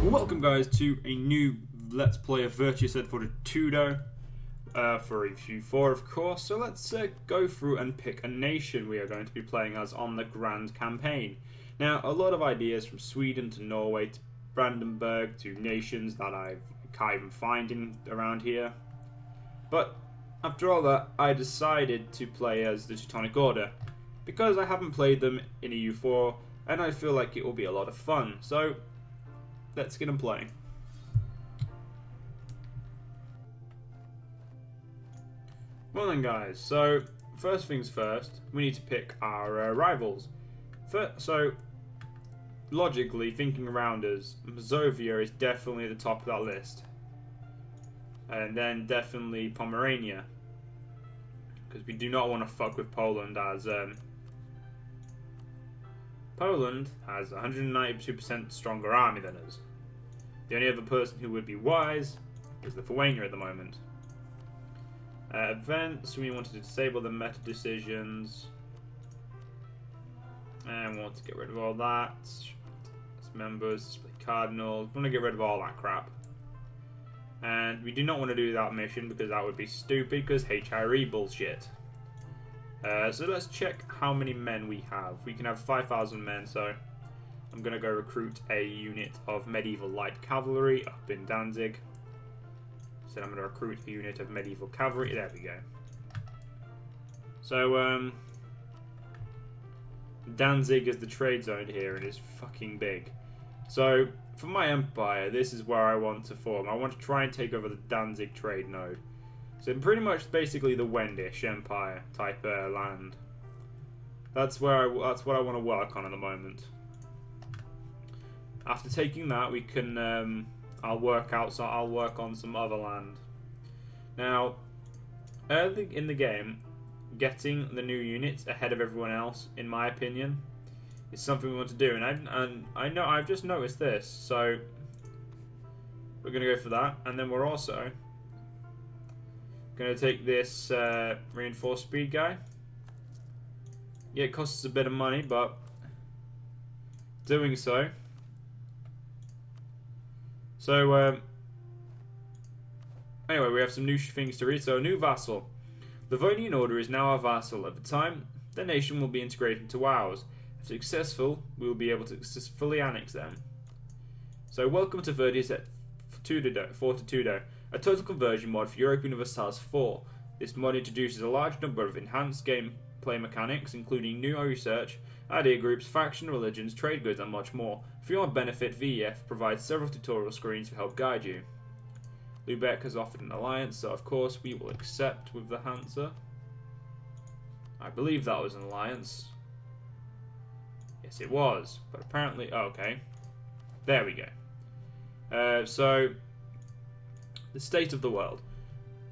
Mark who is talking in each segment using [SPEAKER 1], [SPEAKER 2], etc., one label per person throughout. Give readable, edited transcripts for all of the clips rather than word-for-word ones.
[SPEAKER 1] Welcome guys to a new Let's Play of Veritas at Fortitudo for Review 4 of course. So let's go through and pick a nation we are going to be playing as on the Grand Campaign. Now a lot of ideas from Sweden to Norway to Brandenburg to nations that I can't even find around here. But after all that, I decided to play as the Teutonic Order because I haven't played them in EU4 and I feel like it will be a lot of fun. So let's get them playing. Well then guys, so first things first, we need to pick our rivals. So logically, thinking around us, Mazovia is definitely at the top of that list. And then definitely Pomerania. Because we do not want to fuck with Poland as Poland has 192% stronger army than us. The only other person who would be wise is Lithuania at the moment. Events, we want to disable the meta decisions. And we want to get rid of all that. As members, display cardinals. We want to get rid of all that crap. And we do not want to do that mission because that would be stupid because HRE bullshit. So let's check how many men we have. We can have 5,000 men, so I'm going to go recruit a unit of medieval light cavalry up in Danzig. So I'm going to recruit a unit of medieval cavalry. There we go. So Danzig is the trade zone here and is fucking big. So for my empire, this is where I want to form. I want to try and take over the Danzig trade node. So pretty much basically the Wendish Empire type land. That's what I want to work on at the moment. After taking that, we can I'll work on some other land. Now, early in the game, getting the new units ahead of everyone else, in my opinion, is something we want to do. And I know I've just noticed this, so we're gonna go for that. And then we're also gonna take this reinforced speed guy. Yeah, it costs us a bit of money, but doing so. So anyway, we have some new things to read. So, a new vassal. The Livonian Order is now our vassal. At the time, the nation will be integrated into ours. If successful, we will be able to fully annex them. So, welcome to Veritas at Fortitudo, a total conversion mod for Europa Universalis 4. This mod introduces a large number of enhanced gameplay mechanics, including new research, idea groups, faction religions, trade goods, and much more. For your benefit, VEF provides several tutorial screens to help guide you. Lubeck has offered an alliance, so of course we will accept with the Hansa. I believe that was an alliance. Yes, it was, but apparently... Oh, okay. There we go. So, the state of the world.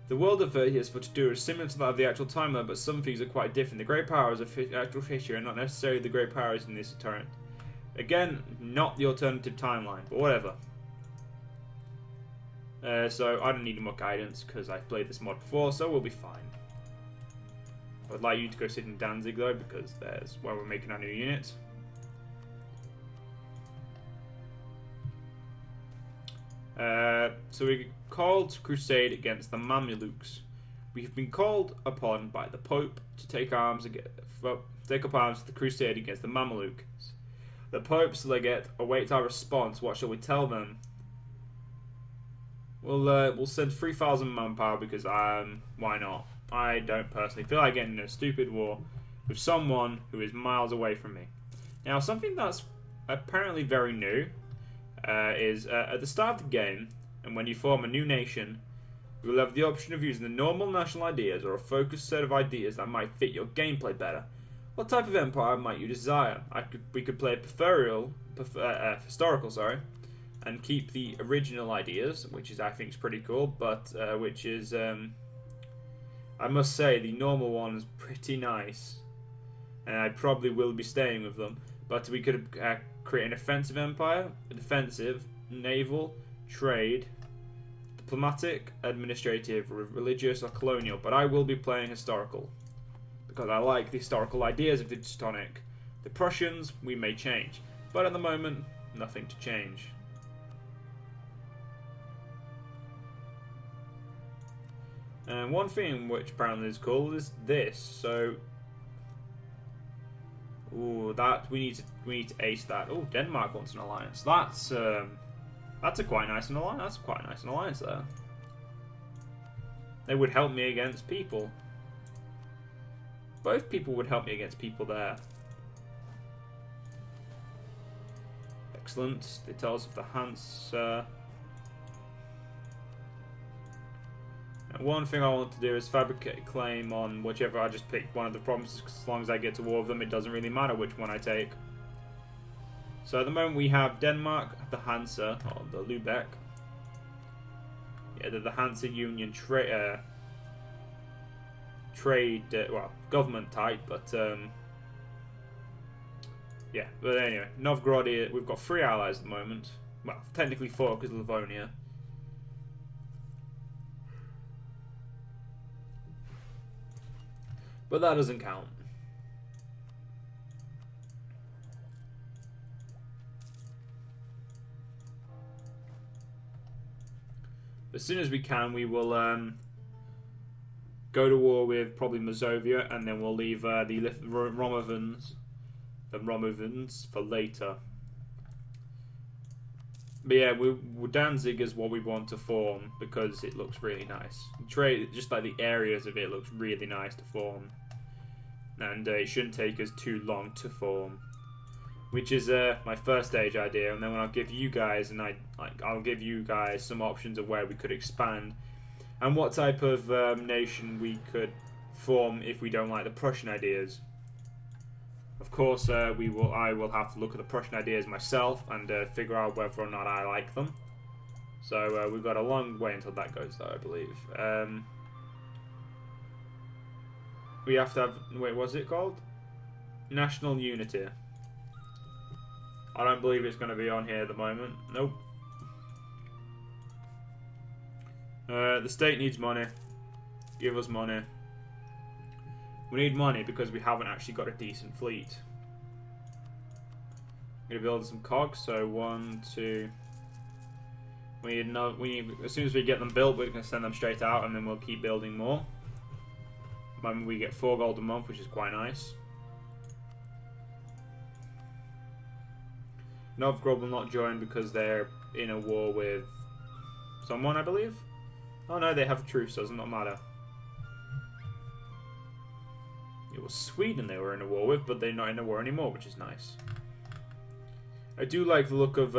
[SPEAKER 1] The world of Veritas Fortitudo is similar to that of the actual timeline, but some things are quite different. The great powers of actual history are not necessarily the great powers in this torrent. Again, not the alternative timeline, but whatever. So I don't need more guidance because I've played this mod before, so we'll be fine. I would like you to go sit in Danzig though, because there's where we're making our new unit. So we called to crusade against the Mamelukes. We have been called upon by the Pope to take up arms for the crusade against the Mamelukes. The Pope's legate awaits our response. What shall we tell them? We'll send 3,000 manpower because why not? I don't personally feel like getting in a stupid war with someone who is miles away from me. Now, something that's apparently very new is at the start of the game, and when you form a new nation, you will have the option of using the normal national ideas or a focused set of ideas that might fit your gameplay better. What type of empire might you desire? We could play historical, and keep the original ideas, which is I think is pretty cool, but which is I must say the normal one is pretty nice, and I probably will be staying with them. But we could create an offensive empire, a defensive, naval, trade, diplomatic, administrative, religious, or colonial. But I will be playing historical because I like the historical ideas of the Teutonic The Prussians, we may change. But at the moment, nothing to change. And one thing which apparently is cool is this. So, ooh, that we need to ace that. Oh, Denmark wants an alliance. That's a quite nice alliance. That's quite a nice alliance there. They would help me against people. Both people would help me against people there. Excellent. They tell us of the Hansa. One thing I want to do is fabricate a claim on whichever I just pick one of the provinces, because as long as I get to war with them, it doesn't really matter which one I take. So at the moment we have Denmark, the Hansa, or the Lübeck. Yeah, the Hansa Union well, government type, but yeah. But anyway, Novgorod here, we've got 3 allies at the moment. Well, technically 4 because of Livonia. But that doesn't count. As soon as we can, we will go to war with probably Mazovia, and then we'll leave the Romovans for later. But yeah, Danzig is what we want to form because it looks really nice. Just like the areas of it looks really nice to form, and it shouldn't take us too long to form. Which is my first stage idea, and then when I'll give you guys I'll give you guys some options of where we could expand, and what type of nation we could form if we don't like the Prussian ideas. Of course, I will have to look at the Prussian ideas myself and figure out whether or not I like them. So we've got a long way until that goes, though, I believe. We have to have... Wait, what's it called? National Unity. I don't believe it's going to be on here at the moment. Nope. The state needs money. Give us money. We need money because we haven't actually got a decent fleet. I'm going to build some cogs, so 1, 2... We need, as soon as we get them built, we're going to send them straight out, and then we'll keep building more. We get 4 gold a month, which is quite nice. Novgorod will not join because they're in a war with someone, I believe. Oh no, they have a truce, so it does not matter. It was Sweden they were in a war with, but they're not in a war anymore, which is nice. I do like the look of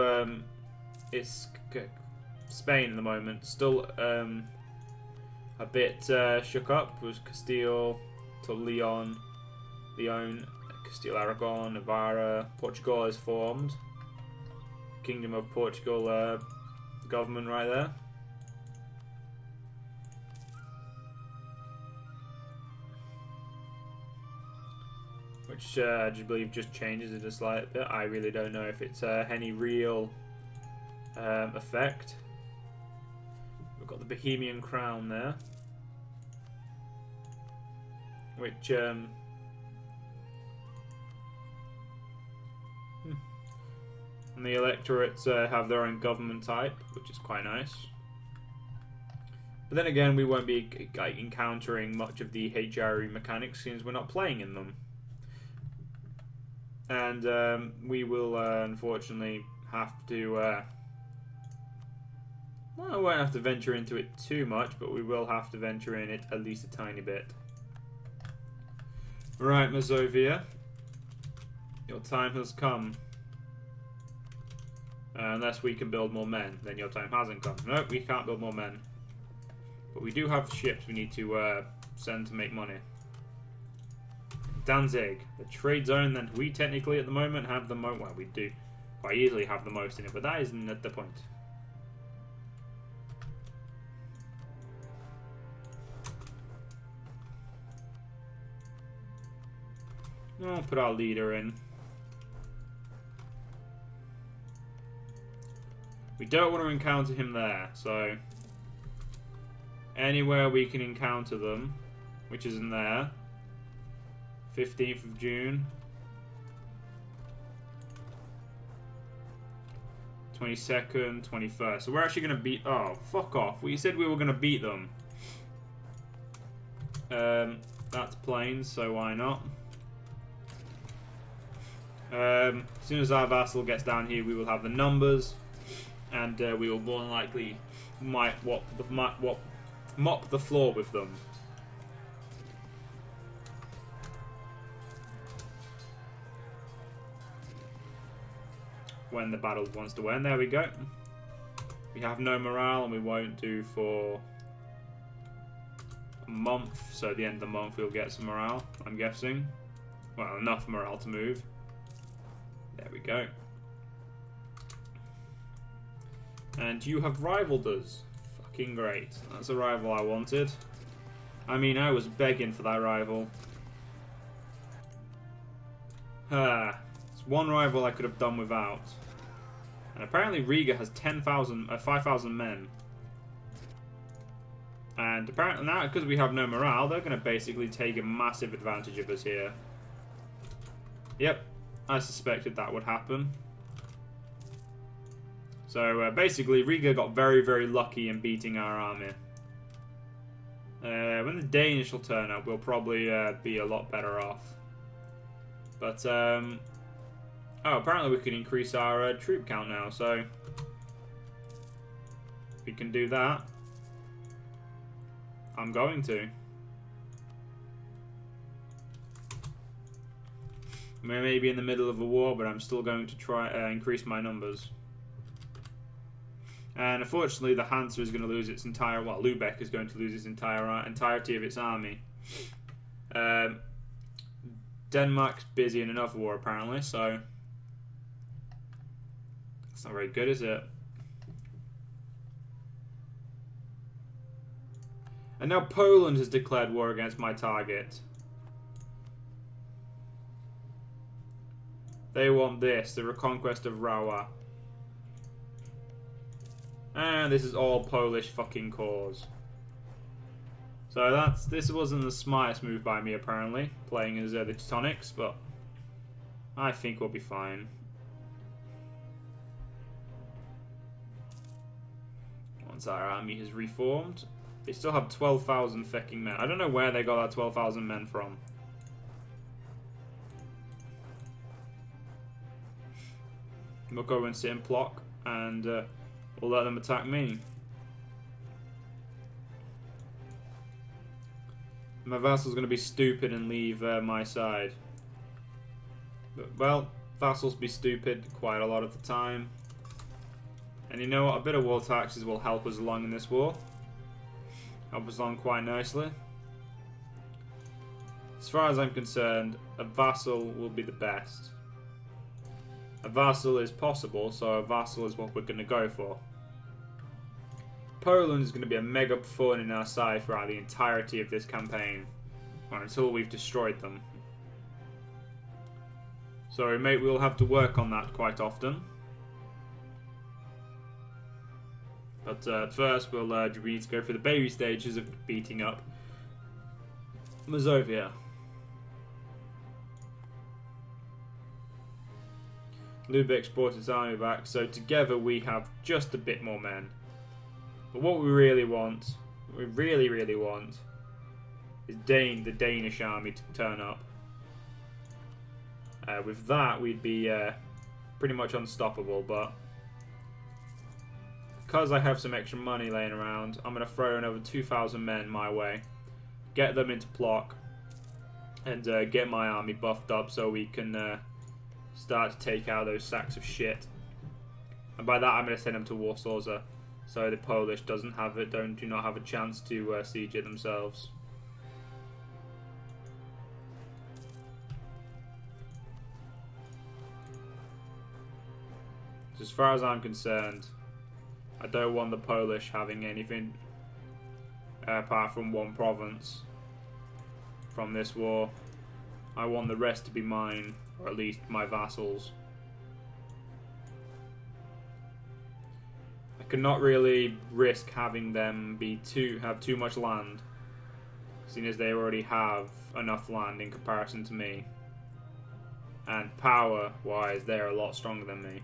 [SPEAKER 1] Spain at the moment. Still a bit shook up. It was Castile to Leon, Castile, Aragon, Navarra. Portugal is formed. Kingdom of Portugal government right there. Which I just believe just changes it a slight bit. I really don't know if it's any real effect. We've got the Bohemian crown there, which and the electorates have their own government type, which is quite nice. But then again, we won't be encountering much of the HRE mechanics since we're not playing in them. And we will unfortunately have to... well, I won't have to venture into it too much, but we will have to venture in it at least a tiny bit. Right, Mazovia. Your time has come. Unless we can build more men, then your time hasn't come. No, we can't build more men. But we do have ships we need to send to make money. Danzig, the trade zone that we technically at the moment have the most. Well, we do quite easily have the most in it, but that isn't the point. I'll put our leader in. We don't want to encounter him there, so anywhere we can encounter them, which isn't there. 15th of June. 22nd, 21st. So we're actually going to beat... Oh, fuck off. We said we were going to beat them. That's plain, so why not? As soon as our vassal gets down here, we will have the numbers. And we will more than likely mop the floor with them. When the battle wants to win. There we go. We have no morale and we won't do for a month. So at the end of the month we'll get some morale, I'm guessing. Well, enough morale to move. There we go. And you have rivaled us. Fucking great. That's a rival I wanted. I mean, I was begging for that rival. It's one rival I could have done without. And apparently Riga has 5,000 men. And apparently now, because we have no morale, they're going to basically take a massive advantage of us here. Yep, I suspected that would happen. So basically, Riga got very, very lucky in beating our army. When the Danish will turn up, we'll probably be a lot better off. But, oh, apparently we can increase our troop count now, so we can do that. I'm going to. We may be in the middle of a war, but I'm still going to try increase my numbers. And unfortunately, the Hansa is going to lose its entire... Well, Lubeck is going to lose its entirety of its army. Denmark's busy in another war, apparently, so... That's not very good, is it? And now Poland has declared war against my target. They want this, the reconquest of Rawa. And this is all Polish fucking cause. So this wasn't the smartest move by me, apparently, playing as the Teutonics, but I think we'll be fine. Once our army has reformed, they still have 12,000 fucking men. I don't know where they got that 12,000 men from. We'll go and sit and block, and we'll let them attack me. My vassal's going to be stupid and leave my side. But, well, vassals be stupid quite a lot of the time. And you know what? A bit of war taxes will help us along in this war. Help us along quite nicely. As far as I'm concerned, a vassal will be the best. A vassal is possible, so a vassal is what we're going to go for. Poland is going to be a mega thorn in our side throughout the entirety of this campaign, or until we've destroyed them. So we'll have to work on that quite often. But first we need to go through the baby stages of beating up Mazovia. Lubeck's brought his army back, so together we have just a bit more men. But what we really want, what we really want, is the Danish army to turn up. With that, we'd be pretty much unstoppable, but because I have some extra money laying around, I'm going to throw another 2,000 men my way, get them into Plock, and get my army buffed up so we can start to take out those sacks of shit. And by that, I'm going to send them to Warsaw, so the Polish do not have a chance to siege it themselves. As far as I'm concerned, I don't want the Polish having anything apart from one province from this war. I want the rest to be mine, or at least my vassals. I cannot really risk having them have too much land, seeing as they already have enough land in comparison to me. And power-wise, they're a lot stronger than me.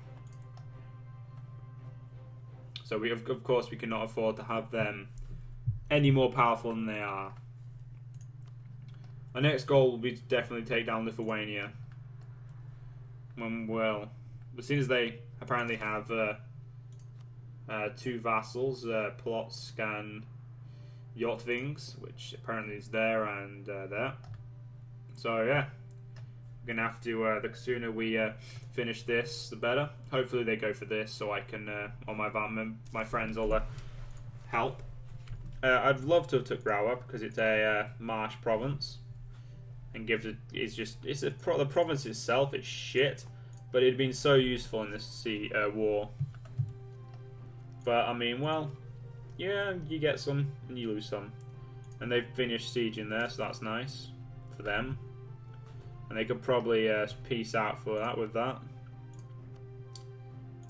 [SPEAKER 1] So we, of course, we cannot afford to have them any more powerful than they are. Our next goal will be to definitely take down Lithuania. As soon as they apparently have 2 vassals, Polotsk and Yotvings, which apparently is there and there. So yeah, we're gonna have to. The sooner we finish this, the better. Hopefully they go for this, so I can, or my friends will help. I'd love to have took Rawa because it's a marsh province, and gives it. The province itself is shit, but it'd been so useful in this war. But I mean, well, yeah, you get some and you lose some, and they've finished sieging there, so that's nice for them. And they could probably peace out for that with that.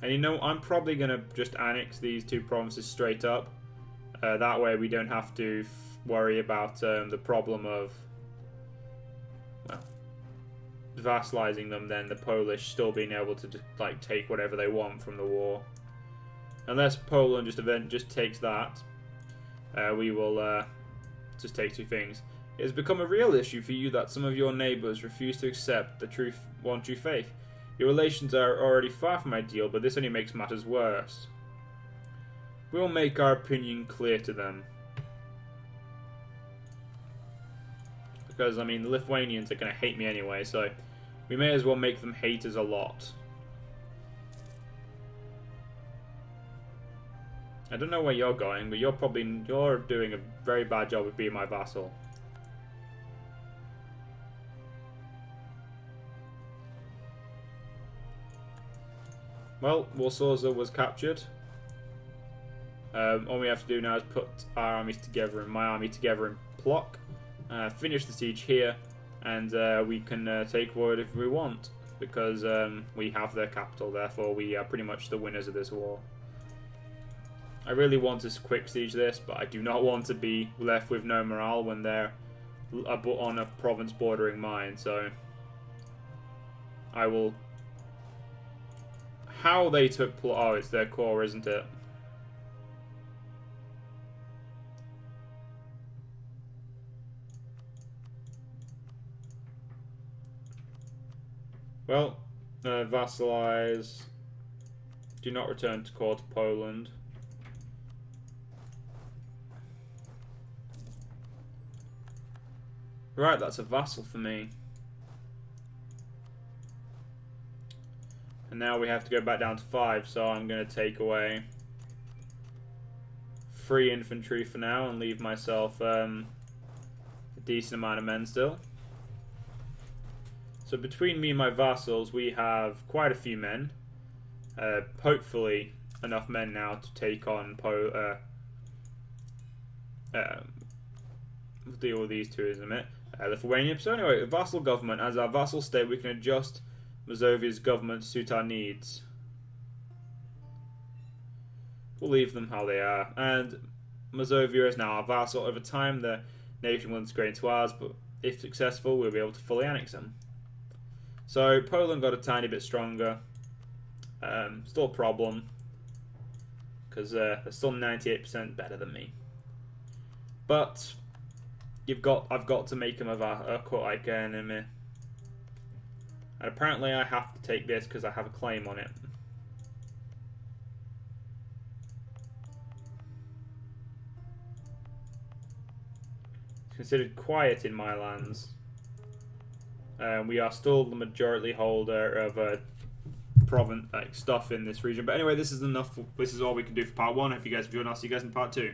[SPEAKER 1] And you know, I'm probably gonna just annex these 2 provinces straight up. That way, we don't have to worry about the problem of, well, vassalizing them. Then the Polish still being able to like take whatever they want from the war. Unless Poland just takes that, we will just take 2 things. It has become a real issue for you that some of your neighbours refuse to accept the true faith. Your relations are already far from ideal, but this only makes matters worse. We will make our opinion clear to them. Because, I mean, the Lithuanians are going to hate me anyway, so we may as well make them hate us a lot. I don't know where you're going, but you're doing a very bad job of being my vassal. Well, Warsaw was captured. All we have to do now is put our armies together and my army together in Plock, finish the siege here, and we can take Void if we want, because we have their capital. Therefore, we are pretty much the winners of this war. I really want to quick siege this, but I do not want to be left with no morale when they're on a province bordering mine. So I will. How they took oh, it's their core, isn't it? Well, vassalize. Do not return to core to Poland. Right, that's a vassal for me. And now we have to go back down to 5, so I'm going to take away 3 infantry for now and leave myself a decent amount of men still. So between me and my vassals, we have quite a few men. Hopefully enough men now to take on we'll deal with these 2 in a minute. Lithuania. So anyway, the vassal government. As our vassal state, we can adjust Mazovia's government to suit our needs. We'll leave them how they are. And Mazovia is now our vassal. Over time, the nation will integrate into ours, but if successful, we'll be able to fully annex them. So Poland got a tiny bit stronger. Still a problem, because they're still 98% better than me. But I've got to make him a quote-like enemy. And apparently I have to take this because I have a claim on it. It's considered quiet in my lands. We are still the majority holder of province stuff in this region. But anyway, this is enough. This is all we can do for part 1. Hope you guys enjoyed, and I'll see you guys in part 2.